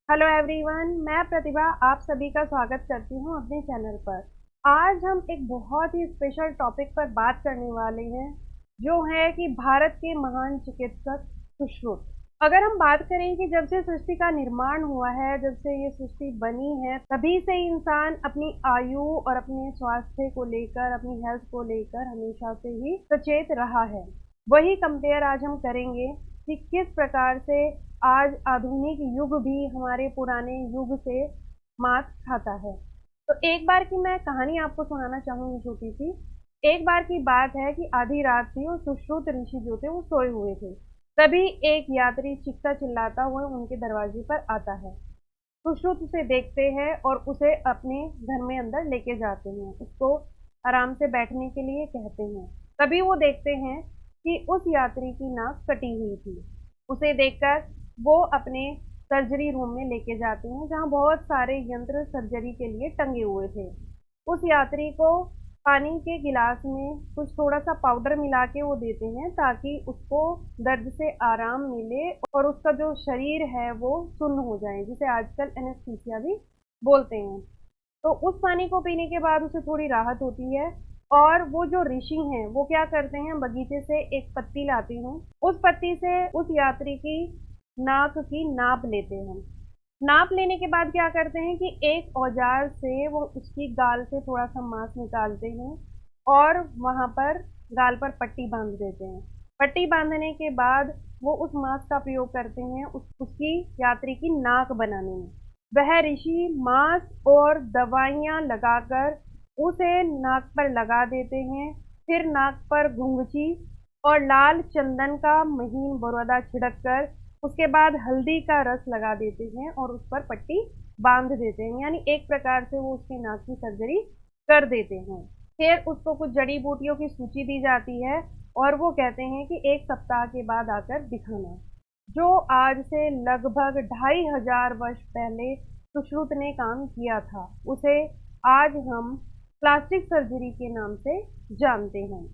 Hello everyone, मैं प्रतिभा आप सभी का स्वागत करती हूँ अपने चैनल पर। आज हम एक बहुत ही स्पेशल टॉपिक पर बात करने वाले हैं, जो है कि भारत के महान चिकित्सक सुश्रुत। अगर हम बात करें कि जब से सृष्टि का निर्माण हुआ है, जब से ये सृष्टि बनी है, तभी से इंसान अपनी आयु और अपने स्वास्थ्य को लेकर, अपनी हेल्थ को लेकर हमेशा से ही सचेत रहा है। वही कंपेयर आज हम करेंगे कि किस प्रकार से आज आधुनिक युग भी हमारे पुराने युग से मात खाता है। तो एक बार की मैं कहानी आपको सुनाना चाहूंगी छोटी सी। एक बार की बात है कि आधी रात थी और सुश्रुत ऋषि जो थे वो सोए हुए थे। तभी एक यात्री चीखता चिल्लाता हुआ उनके दरवाजे पर आता है। सुश्रुत उसे देखते हैं और उसे अपने घर में अंदर लेके जाते हैं, उसको आराम से बैठने के लिए कहते हैं। तभी वो देखते हैं कि उस यात्री की नाक कटी हुई थी। उसे देखकर वो अपने सर्जरी रूम में लेके जाते हैं, जहाँ बहुत सारे यंत्र सर्जरी के लिए टंगे हुए थे। उस यात्री को पानी के गिलास में कुछ थोड़ा सा पाउडर मिला के वो देते हैं, ताकि उसको दर्द से आराम मिले और उसका जो शरीर है वो सुन्न हो जाए, जिसे आजकल एनेस्थीसिया भी बोलते हैं। तो उस पानी को पीने के बाद उसे थोड़ी राहत होती है। और वो जो ऋषि हैं वो क्या करते हैं, बगीचे से एक पत्ती लाते हैं। उस पत्ती से उस यात्री की नाक की नाप लेते हैं। नाप लेने के बाद क्या करते हैं कि एक औजार से वो उसकी गाल से थोड़ा सा मांस निकालते हैं और वहां पर गाल पर पट्टी बांध देते हैं। पट्टी बांधने के बाद वो उस मांस का प्रयोग करते हैं उसकी यात्री की नाक बनाने में। वह ऋषि मांस और दवाइयां लगाकर उसे नाक पर लगा देते हैं। फिर नाक पर घुंघची और लाल चंदन का महीन बुरादा छिड़क कर उसके बाद हल्दी का रस लगा देते हैं और उस पर पट्टी बांध देते हैं। यानी एक प्रकार से वो उसकी नाक की सर्जरी कर देते हैं। फिर उसको कुछ जड़ी बूटियों की सूची दी जाती है और वो कहते हैं कि एक सप्ताह के बाद आकर दिखाना। जो आज से लगभग 2500 वर्ष पहले सुश्रुत ने काम किया था, उसे आज हम प्लास्टिक सर्जरी के नाम से जानते हैं।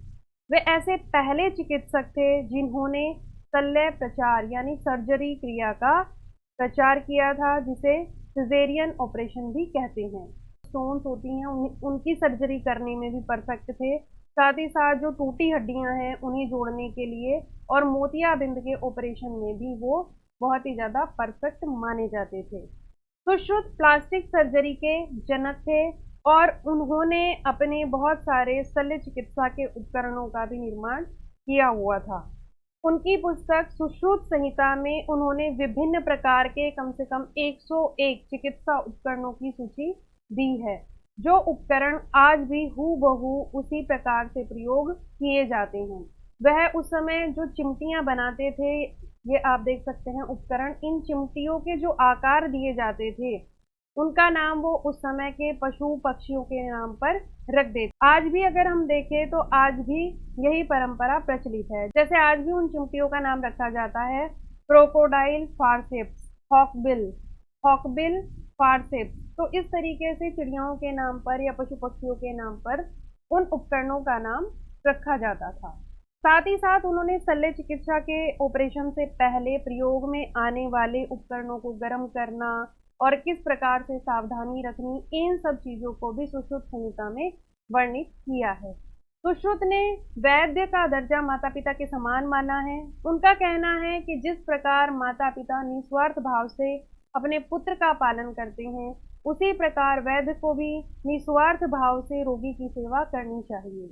वे ऐसे पहले चिकित्सक थे जिन्होंने शल्य प्रचार यानी सर्जरी क्रिया का प्रचार किया था, जिसे सिजेरियन ऑपरेशन भी कहते हैं। स्टोन्स होती हैं उनकी सर्जरी करने में भी परफेक्ट थे। साथ ही साथ जो टूटी हड्डियां हैं उन्हें जोड़ने के लिए और मोतियाबिंद के ऑपरेशन में भी वो बहुत ही ज़्यादा परफेक्ट माने जाते थे। सुश्रुत प्लास्टिक सर्जरी के जनक थे और उन्होंने अपने बहुत सारे शल्य चिकित्सा के उपकरणों का भी निर्माण किया हुआ था। उनकी पुस्तक सुश्रुत संहिता में उन्होंने विभिन्न प्रकार के कम से कम 101 चिकित्सा उपकरणों की सूची दी है, जो उपकरण आज भी हूबहू उसी प्रकार से प्रयोग किए जाते हैं। वह उस समय जो चिमटियां बनाते थे, ये आप देख सकते हैं उपकरण, इन चिमटियों के जो आकार दिए जाते थे उनका नाम वो उस समय के पशु पक्षियों के नाम पर रख देते। आज भी अगर हम देखें तो आज भी यही परंपरा प्रचलित है। जैसे आज भी उन चिमटियों का नाम रखा जाता है क्रोकोडाइल फारसेप्स, हॉकबिल, हॉकबिल फारसेप्स। तो इस तरीके से चिड़ियाओं के नाम पर या पशु पक्षियों के नाम पर उन उपकरणों का नाम रखा जाता था। साथ ही साथ उन्होंने शल्य चिकित्सा के ऑपरेशन से पहले प्रयोग में आने वाले उपकरणों को गर्म करना और किस प्रकार से सावधानी रखनी, इन सब चीजों को भी सुश्रुत संहिता में वर्णित किया है। सुश्रुत ने वैद्य का दर्जा माता पिता के समान माना है। उनका कहना है कि जिस प्रकार माता पिता निस्वार्थ भाव से अपने पुत्र का पालन करते हैं, उसी प्रकार वैद्य को भी निस्वार्थ भाव से रोगी की सेवा करनी चाहिए।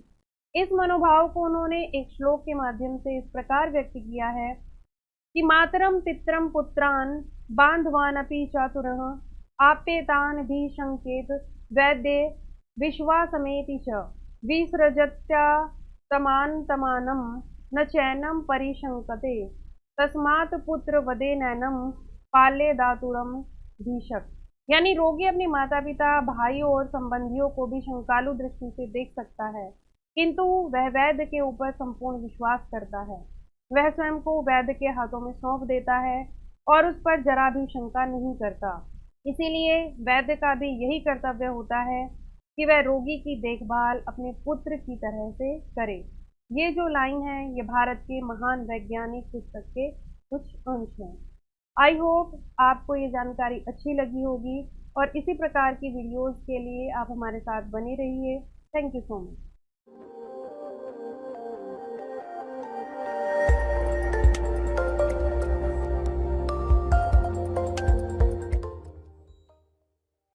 इस मनोभाव को उन्होंने एक श्लोक के माध्यम से इस प्रकार व्यक्त किया है कि मातरम पितरम पुत्रान बांधवानपि चातुरः आप्येतान भी संकेत वैद्य विश्वासमेति च विसृजत्यात्मानम् न चैनम परिशंकते तस्मात् पुत्र वदेनैनम पाल्य दातुरम भीषक। यानी रोगी अपने माता पिता, भाइयों और संबंधियों को भी शंकालु दृष्टि से देख सकता है, किंतु वह वैद्य के ऊपर संपूर्ण विश्वास करता है। वह स्वयं को वैद्य के हाथों में सौंप देता है और उस पर जरा भी शंका नहीं करता। इसीलिए वैद्य का भी यही कर्तव्य होता है कि वह रोगी की देखभाल अपने पुत्र की तरह से करे। ये जो लाइन है ये भारत के महान वैज्ञानिक पुस्तक के कुछ अंश हैं। आई होप आपको ये जानकारी अच्छी लगी होगी और इसी प्रकार की वीडियोस के लिए आप हमारे साथ बने रहिए। Thank you so much.